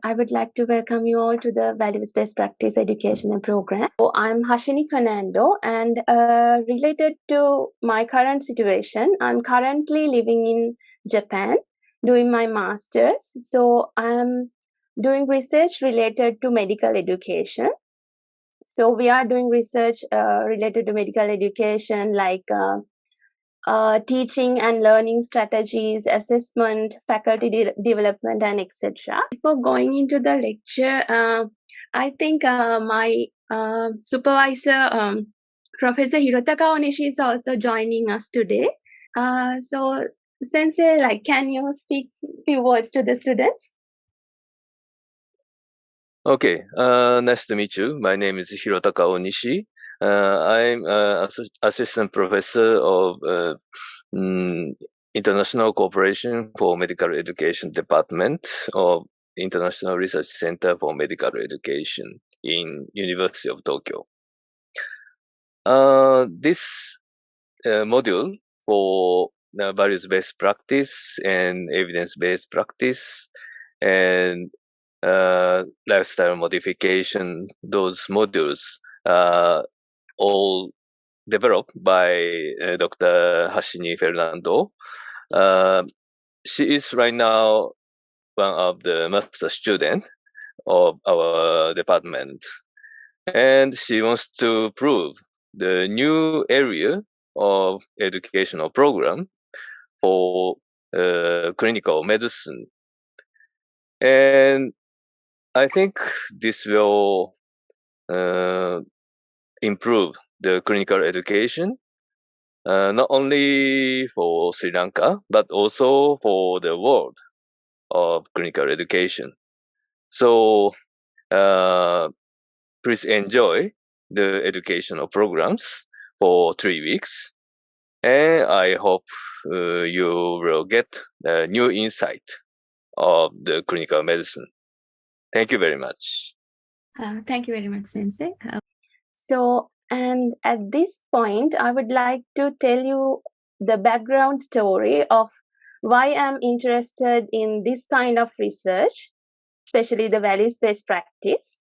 I would like to welcome you all to the Values-Based Practice Educational Program. So I'm Hashini Fernando, and related to my current situation, I'm currently living in Japan doing my master's. So I'm doing research related to medical education. So we are doing research related to medical education, like teaching and learning strategies, assessment, faculty development, and etc. Before going into the lecture, I think my supervisor, Professor Hirotaka Onishi, is also joining us today. So, Sensei, can you speak a few words to the students? Okay, nice to meet you. My name is Hirotaka Onishi. I'm assistant professor of International Cooperation for Medical Education Department of International Research Center for Medical Education in University of Tokyo. This module for values-based practice and evidence-based practice and lifestyle modification, those modules all developed by Dr. Hashini Fernando. She is right now one of the master students of our department. And she wants to prove the new area of educational program for clinical medicine. And I think this will improve the clinical education, not only for Sri Lanka, but also for the world of clinical education. So please enjoy the educational programs for 3 weeks. And I hope you will get a new insight of the clinical medicine. Thank you very much. Thank you very much, Sensei. So, and at this point, I would like to tell you the background story of why I'm interested in this kind of research, especially the values-based practice.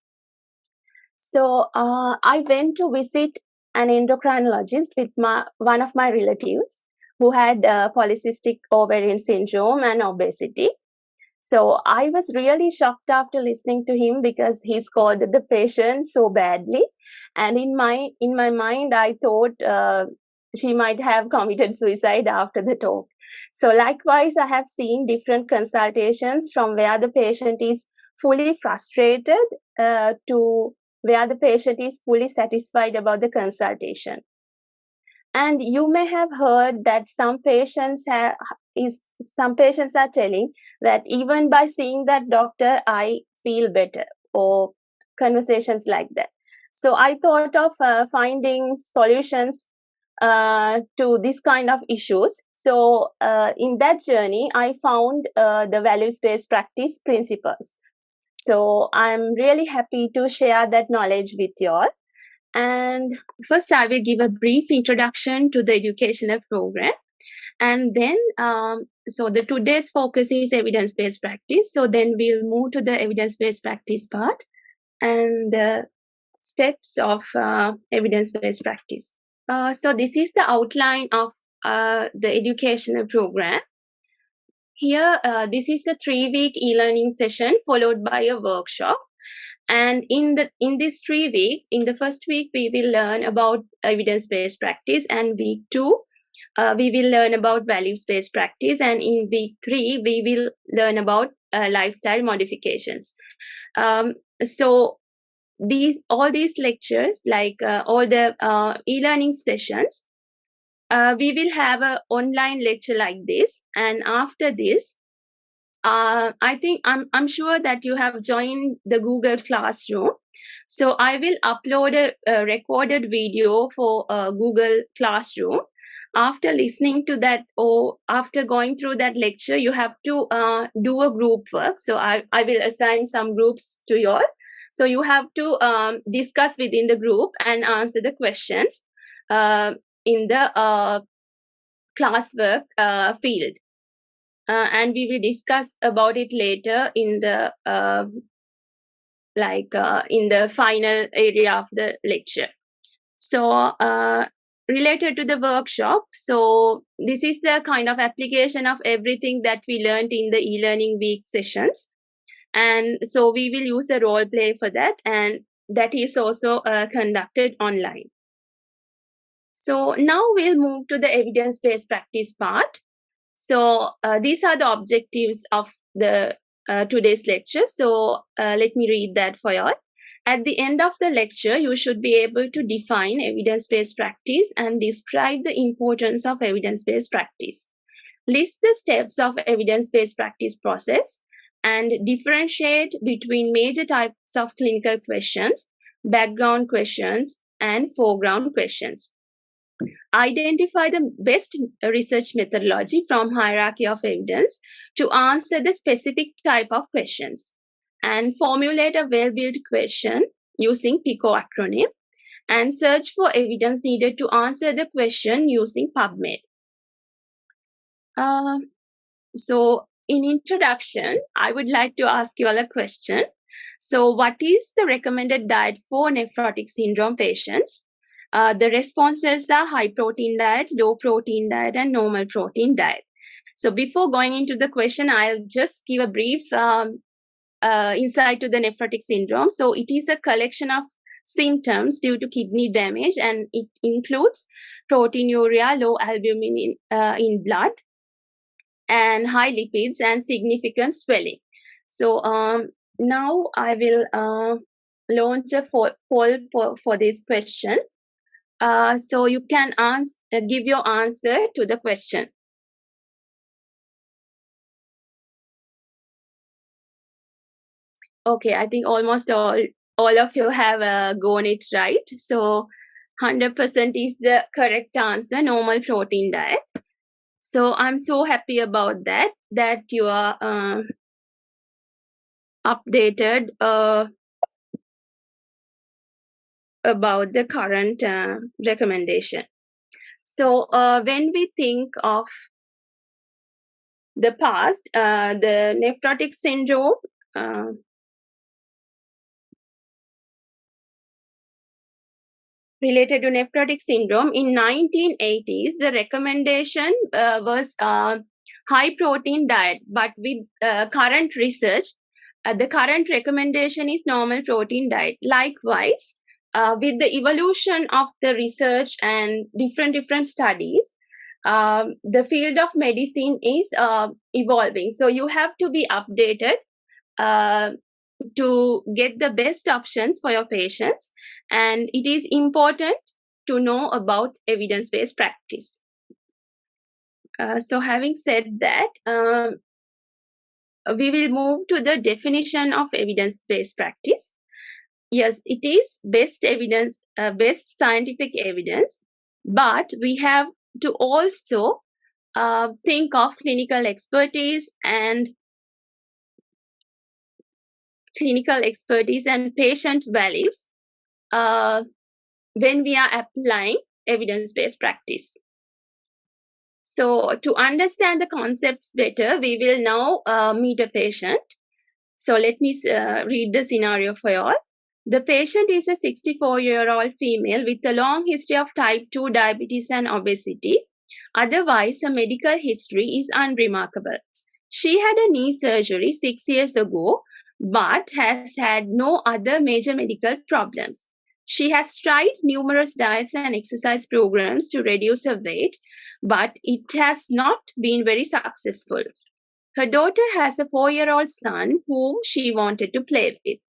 So, I went to visit an endocrinologist with one of my relatives who had polycystic ovarian syndrome and obesity. So I was really shocked after listening to him because he scolded the patient so badly, and in my mind I thought she might have committed suicide after the talk. So likewise, I have seen different consultations from where the patient is fully frustrated to where the patient is fully satisfied about the consultation. And you may have heard that some patients are telling that even by seeing that doctor, I feel better, or conversations like that. So I thought of finding solutions to this kind of issues. So in that journey, I found the values-based practice principles. So I'm really happy to share that knowledge with you all. And first, I will give a brief introduction to the educational program. And then, so the today's focus is evidence-based practice. So then we'll move to the evidence-based practice part and the steps of evidence-based practice. So this is the outline of the educational program. Here, this is a 3-week e-learning session followed by a workshop. And in these 3 weeks, in the first week, we will learn about evidence-based practice, and week 2, we will learn about values-based practice, and in week 3, we will learn about lifestyle modifications. So all these lectures, like all the e-learning sessions, we will have an online lecture like this, and after this, I think I'm sure that you have joined the Google Classroom. So I will upload a recorded video for Google Classroom. After listening to that or after going through that lecture, you have to do a group work. So I will assign some groups to you all. So you have to discuss within the group and answer the questions in the classwork field. And we will discuss about it later in the like in the final area of the lecture. So related to the workshop, so this is the kind of application of everything that we learned in the e-learning week sessions. And so we will use a role play for that, and that is also conducted online. So now we'll move to the evidence-based practice part. So these are the objectives of the today's lecture. So let me read that for you all. At the end of the lecture, you should be able to define evidence-based practice and describe the importance of evidence-based practice. List the steps of evidence-based practice process and differentiate between major types of clinical questions, background questions, and foreground questions. Identify the best research methodology from hierarchy of evidence to answer the specific type of questions, and formulate a well-built question using PICO acronym, and search for evidence needed to answer the question using PubMed. So in introduction, I would like to ask you all a question. So what is the recommended diet for nephrotic syndrome patients? The responses are high protein diet, low protein diet, and normal protein diet. So before going into the question, I'll just give a brief insight to the nephrotic syndrome. So it is a collection of symptoms due to kidney damage, and it includes proteinuria, low albumin in blood, and high lipids and significant swelling. So now I will launch a poll for this question. So you can give your answer to the question. Okay, I think almost all of you have gotten it right. So 100% is the correct answer, normal protein diet. So I'm so happy about that you are updated about the current recommendation. So when we think of the past, the nephrotic syndrome, related to nephrotic syndrome, in 1980s, the recommendation was high protein diet, but with current research, the current recommendation is normal protein diet. Likewise, with the evolution of the research and different studies, the field of medicine is evolving. So you have to be updated to get the best options for your patients, and it is important to know about evidence-based practice. So having said that, we will move to the definition of evidence-based practice. Yes, it is best evidence, best scientific evidence, but we have to also think of clinical expertise and patient values when we are applying evidence-based practice. So to understand the concepts better, we will now meet a patient. So let me read the scenario for you all. The patient is a 64-year-old female with a long history of type 2 diabetes and obesity. Otherwise, her medical history is unremarkable. She had a knee surgery 6 years ago, but has had no other major medical problems. She has tried numerous diets and exercise programs to reduce her weight, but it has not been very successful. Her daughter has a 4-year-old son whom she wanted to play with,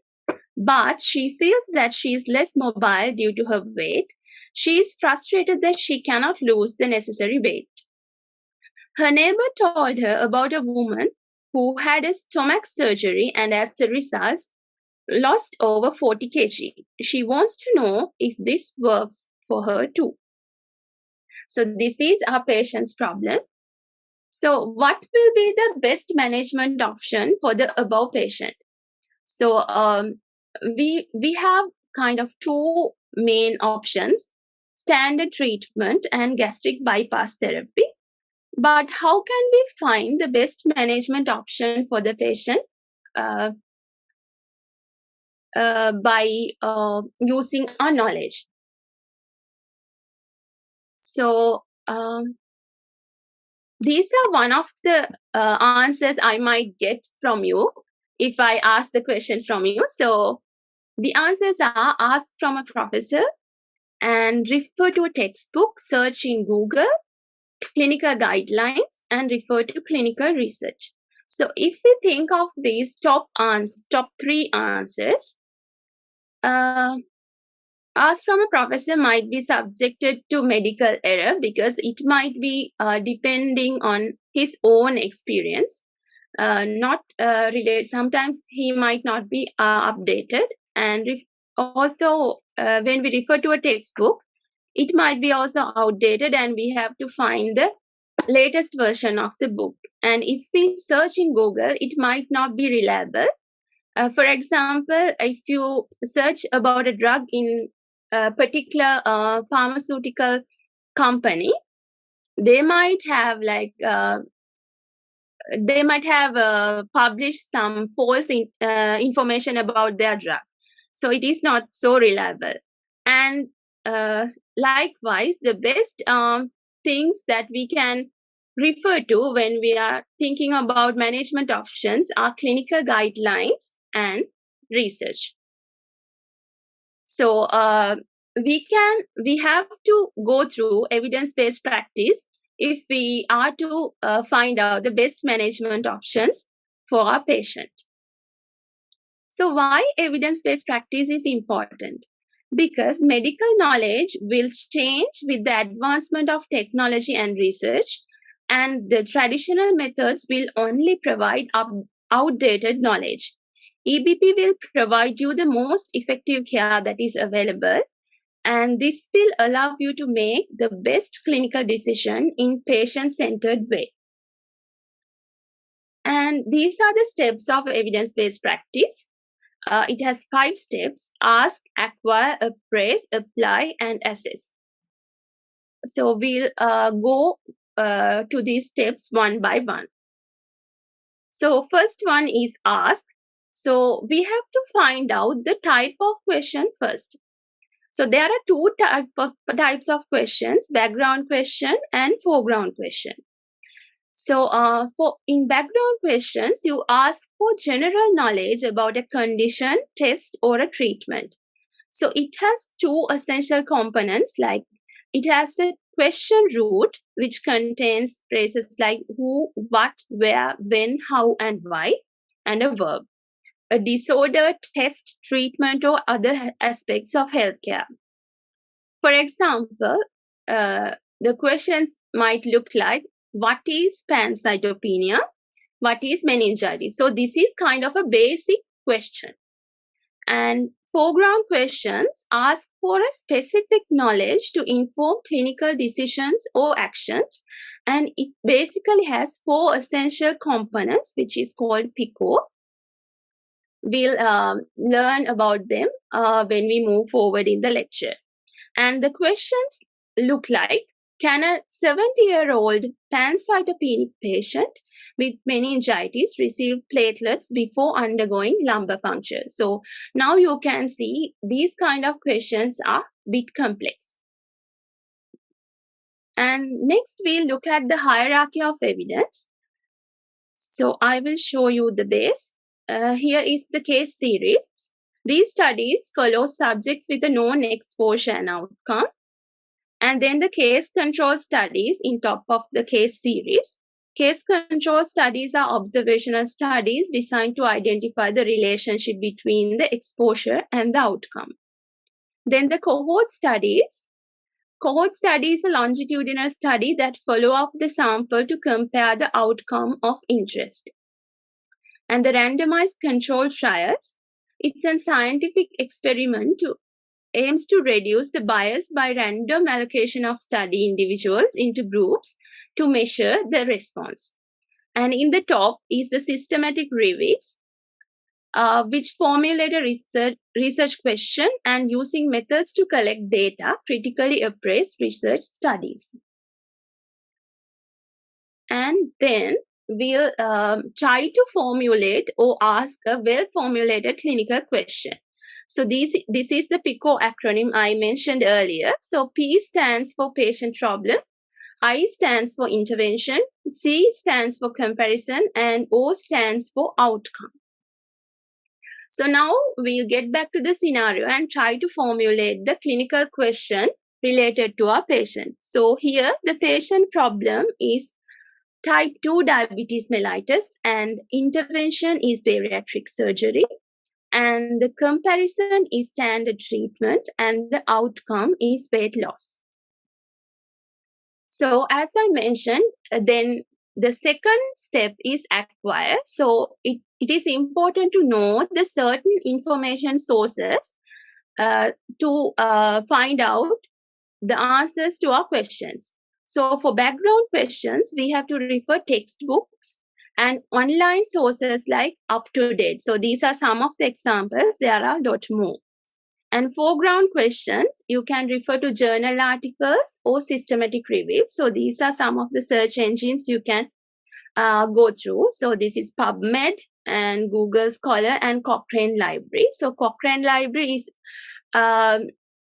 but she feels that she is less mobile due to her weight. She is frustrated that she cannot lose the necessary weight. Her neighbor told her about a woman who had a stomach surgery and as a result lost over 40 kg. She wants to know if this works for her too. So this is our patient's problem. So what will be the best management option for the above patient? So we have kind of two main options: standard treatment and gastric bypass therapy. But how can we find the best management option for the patient? by using our knowledge. So these are one of the answers I might get from you if I ask the question from you. So the answers are: ask from a professor, and refer to a textbook, search in Google, clinical guidelines, and refer to clinical research. So if we think of these top three answers, ask from a professor might be subjected to medical error because it might be depending on his own experience, not related. Sometimes he might not be updated. And also, when we refer to a textbook, it might be also outdated, and we have to find the latest version of the book. And if we search in Google, it might not be reliable. For example, if you search about a drug in a particular pharmaceutical company, they might have published some false information about their drug, so it is not so reliable. And likewise, the best things that we can refer to when we are thinking about management options are clinical guidelines and research. So we have to go through evidence-based practice if we are to find out the best management options for our patient. So why evidence-based practice is important? Because medical knowledge will change with the advancement of technology and research, and the traditional methods will only provide outdated knowledge. EBP will provide you the most effective care that is available, and this will allow you to make the best clinical decision in patient-centered way. And these are the steps of evidence-based practice. It has 5 steps: ask, acquire, appraise, apply, and assess. So we'll go to these steps one by one. So first one is ask. So we have to find out the type of question first. So there are 2 types of questions: background question and foreground question. So in background questions, you ask for general knowledge about a condition, test, or a treatment. So it has 2 essential components, like it has a question root, which contains phrases like who, what, where, when, how, and why, and a verb. A disorder, test, treatment, or other aspects of healthcare. For example, the questions might look like, what is pancytopenia? What is meningitis? So this is kind of a basic question. And foreground questions ask for a specific knowledge to inform clinical decisions or actions. And it basically has 4 essential components, which is called PICO. We'll learn about them when we move forward in the lecture. And the questions look like, can a 70-year-old pancytopenic patient with meningitis receive platelets before undergoing lumbar puncture? So now you can see these kind of questions are a bit complex. And next we'll look at the hierarchy of evidence. So I will show you the base. Here is the case series. These studies follow subjects with a known exposure and outcome. And then the case control studies in top of the case series. Case control studies are observational studies designed to identify the relationship between the exposure and the outcome. Then the cohort studies. Cohort study is a longitudinal study that follow up the sample to compare the outcome of interest. And the randomized control trials. It's a scientific experiment aims to reduce the bias by random allocation of study individuals into groups to measure the response. And in the top is the systematic reviews, which formulate a research question and using methods to collect data, critically appraise research studies. And then we'll try to formulate or ask a well-formulated clinical question. So this is the PICO acronym I mentioned earlier. So P stands for patient problem, I stands for intervention, C stands for comparison, and O stands for outcome. So now we'll get back to the scenario and try to formulate the clinical question related to our patient. So here the patient problem is type 2 diabetes mellitus and intervention is bariatric surgery. And the comparison is standard treatment and the outcome is weight loss. So as I mentioned, then the second step is acquire. So it is important to know the certain information sources to find out the answers to our questions. So for background questions, we have to refer textbooks and online sources like UpToDate. So these are some of the examples. There are a lot more. And foreground questions, you can refer to journal articles or systematic reviews. So these are some of the search engines you can go through. So this is PubMed and Google Scholar and Cochrane Library. So Cochrane Library is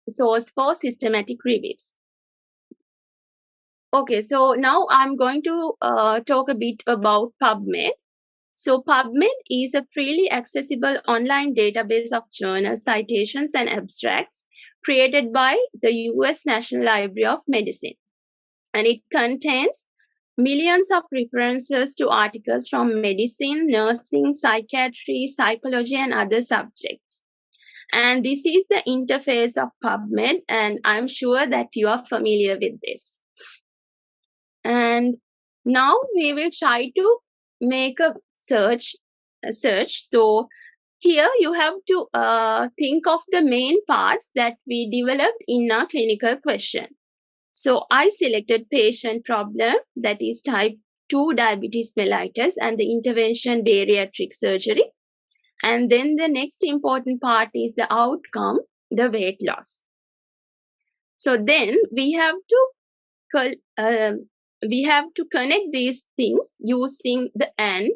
source for systematic reviews. Okay, so now I'm going to talk a bit about PubMed. So PubMed is a freely accessible online database of journal citations and abstracts created by the US National Library of Medicine. And it contains millions of references to articles from medicine, nursing, psychiatry, psychology, and other subjects. And this is the interface of PubMed, and I'm sure that you are familiar with this. And now we will try to make a search. So here you have to think of the main parts that we developed in our clinical question. So I selected patient problem, that is type 2 diabetes mellitus, and the intervention bariatric surgery. And then the next important part is the outcome, the weight loss. So then we have to connect these things using the AND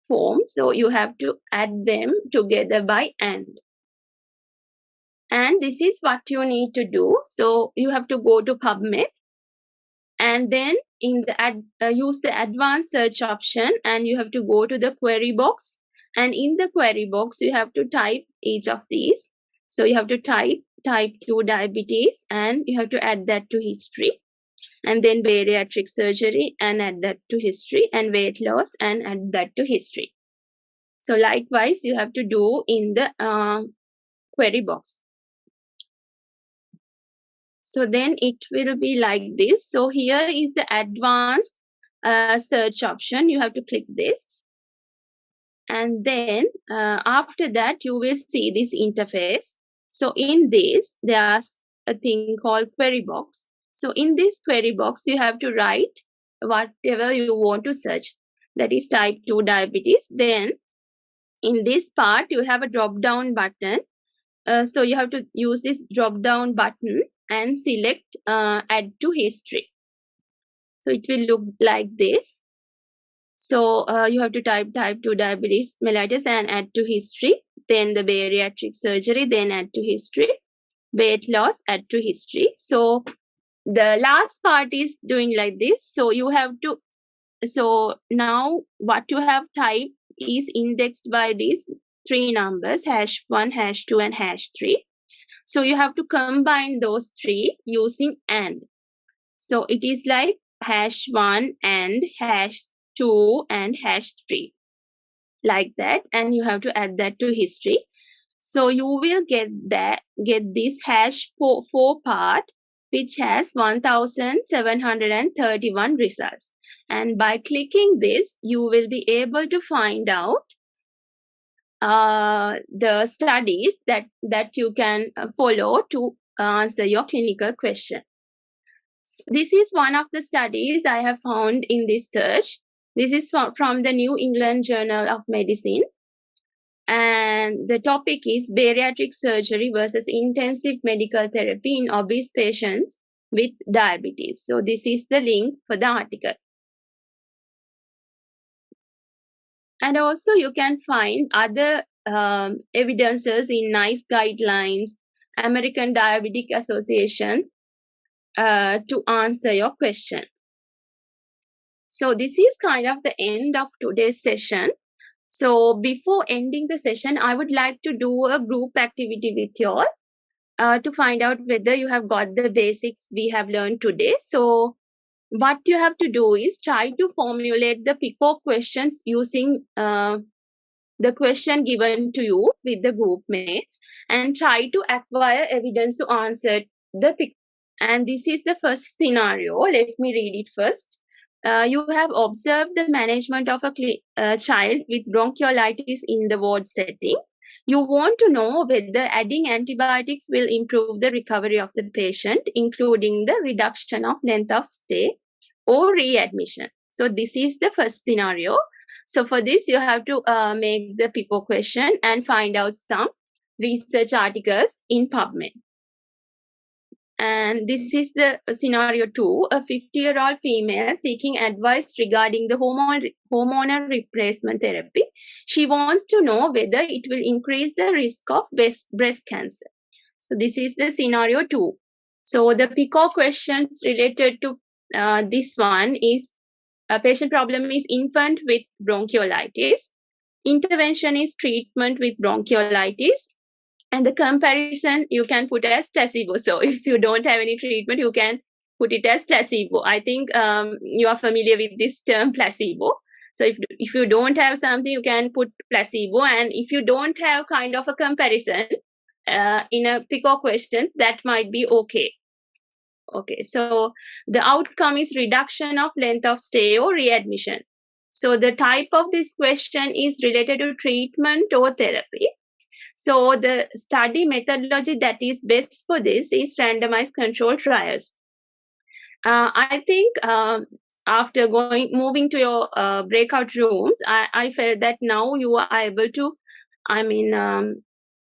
form. So you have to add them together by AND. And this is what you need to do. So you have to go to PubMed and then in the use the advanced search option, and you have to go to the query box. And in the query box, you have to type each of these. So you have to type 2 diabetes and you have to add that to history. And then bariatric surgery and add that to history, and weight loss and add that to history. So likewise, you have to do in the query box. So then it will be like this. So here is the advanced search option. You have to click this. And then after that, you will see this interface. So in this, there's a thing called query box. So in this query box, you have to write whatever you want to search. That is type 2 diabetes. Then in this part, you have a drop-down button. So you have to use this drop-down button and select add to history. So it will look like this. So you have to type 2 diabetes mellitus and add to history. Then the bariatric surgery, then add to history. Weight loss, add to history. So the last part is doing like this. So you have to, so now what you have typed is indexed by these 3 numbers, #1, #2, and #3. So you have to combine those 3 using AND. So it is like #1 and #2 and #3 like that, and you have to add that to history. So you will get this #4 part, which has 1,731 results. And by clicking this, you will be able to find out the studies that you can follow to answer your clinical question. This is one of the studies I have found in this search. This is from the New England Journal of Medicine. And the topic is bariatric surgery versus intensive medical therapy in obese patients with diabetes. So this is the link for the article. And also you can find other evidences in NICE guidelines, American Diabetic Association, to answer your question. So this is kind of the end of today's session. So before ending the session, I would like to do a group activity with you all to find out whether you have got the basics we have learned today. So what you have to do is try to formulate the PICO questions using the question given to you with the group mates, and try to acquire evidence to answer the PICO. And this is the first scenario. Let me read it first. You have observed the management of a child with bronchiolitis in the ward setting. You want to know whether adding antibiotics will improve the recovery of the patient, including the reduction of length of stay or readmission. So this is the first scenario. So for this, you have to make the PICO question and find out some research articles in PubMed. And this is the scenario 2, a 50-year-old female seeking advice regarding the hormonal replacement therapy. She wants to know whether it will increase the risk of breast cancer. So this is the scenario 2. So the PICO questions related to this one is, a patient problem is infant with bronchiolitis. Intervention is treatment with bronchiolitis. And the comparison you can put as placebo. So if you don't have any treatment, you can put it as placebo. I think you are familiar with this term placebo. So if you don't have something, you can put placebo. And if you don't have kind of a comparison in a PICO question, that might be okay. Okay, so the outcome is reduction of length of stay or readmission. So the type of this question is related to treatment or therapy. So the study methodology that is best for this is randomized controlled trials. I think after moving to your breakout rooms, I felt that now you are able to,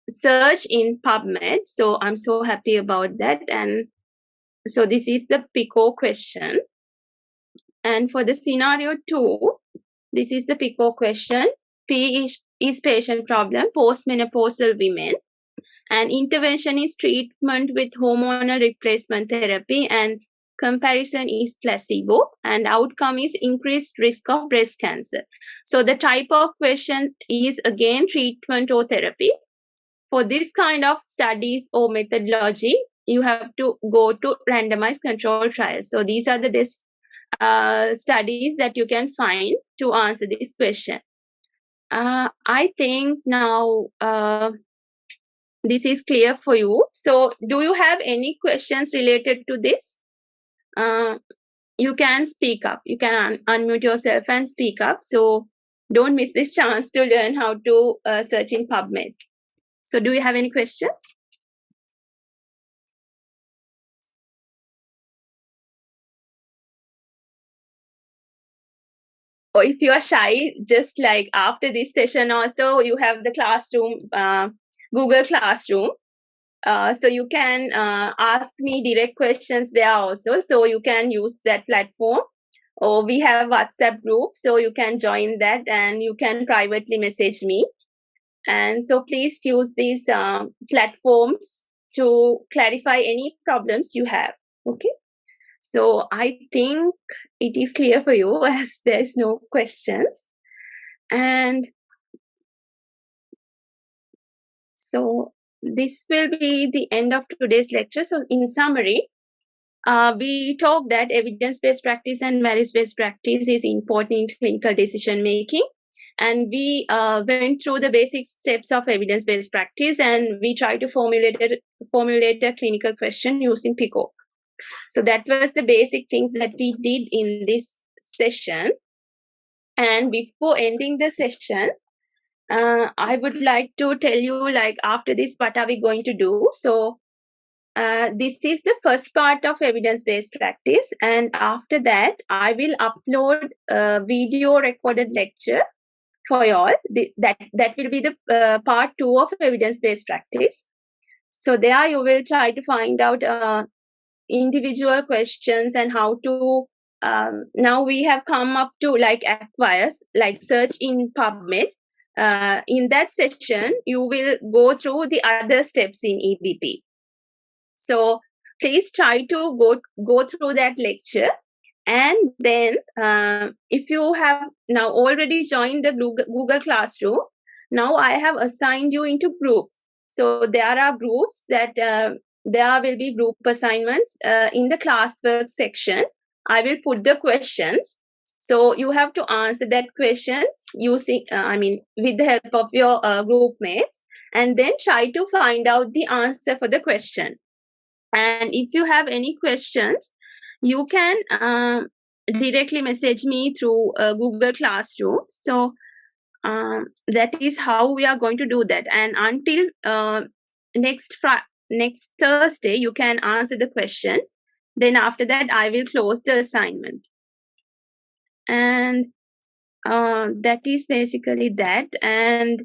search in PubMed. So I'm so happy about that. And so this is the PICO question. And for the scenario 2, this is the PICO question. P is patient problem, postmenopausal women. And intervention is treatment with hormonal replacement therapy, and comparison is placebo, and outcome is increased risk of breast cancer. So the type of question is again treatment or therapy. For this kind of studies or methodology, you have to go to randomized controlled trials. So these are the best studies that you can find to answer this question. I think now this is clear for you. So do you have any questions related to this? You can speak up. You can unmute yourself and speak up. So don't miss this chance to learn how to search in PubMed. So do you have any questions? Or if you are shy, just like after this session also, you have the classroom, Google Classroom. So you can ask me direct questions there also. So you can use that platform. Or we have WhatsApp group, so you can join that and you can privately message me. And so please use these platforms to clarify any problems you have. Okay. So I think it is clear for you as there's no questions. And so this will be the end of today's lecture. So in summary, we talked that evidence-based practice and values-based practice is important in clinical decision making. And we went through the basic steps of evidence-based practice, and we tried to formulate a clinical question using PICO. So that was the basic things that we did in this session. And before ending the session, I would like to tell you, like, after this, what are we going to do? So this is the first part of evidence-based practice. And after that, I will upload a video recorded lecture for you all. That will be the part 2 of evidence-based practice. So there you will try to find out individual questions and how to, now we have come up to like acquire, like search in PubMed in that session, you will go through the other steps in EBP. So please try to go through that lecture. And then if you have now already joined the Google Classroom, now I have assigned you into groups. So there are groups that there will be group assignments in the classwork section. I will put the questions. So you have to answer that questions using, with the help of your group mates, and then try to find out the answer for the question. And if you have any questions, you can directly message me through Google Classroom. So that is how we are going to do that. And until next Thursday, you can answer the question. Then after that, I will close the assignment. And that is basically that. And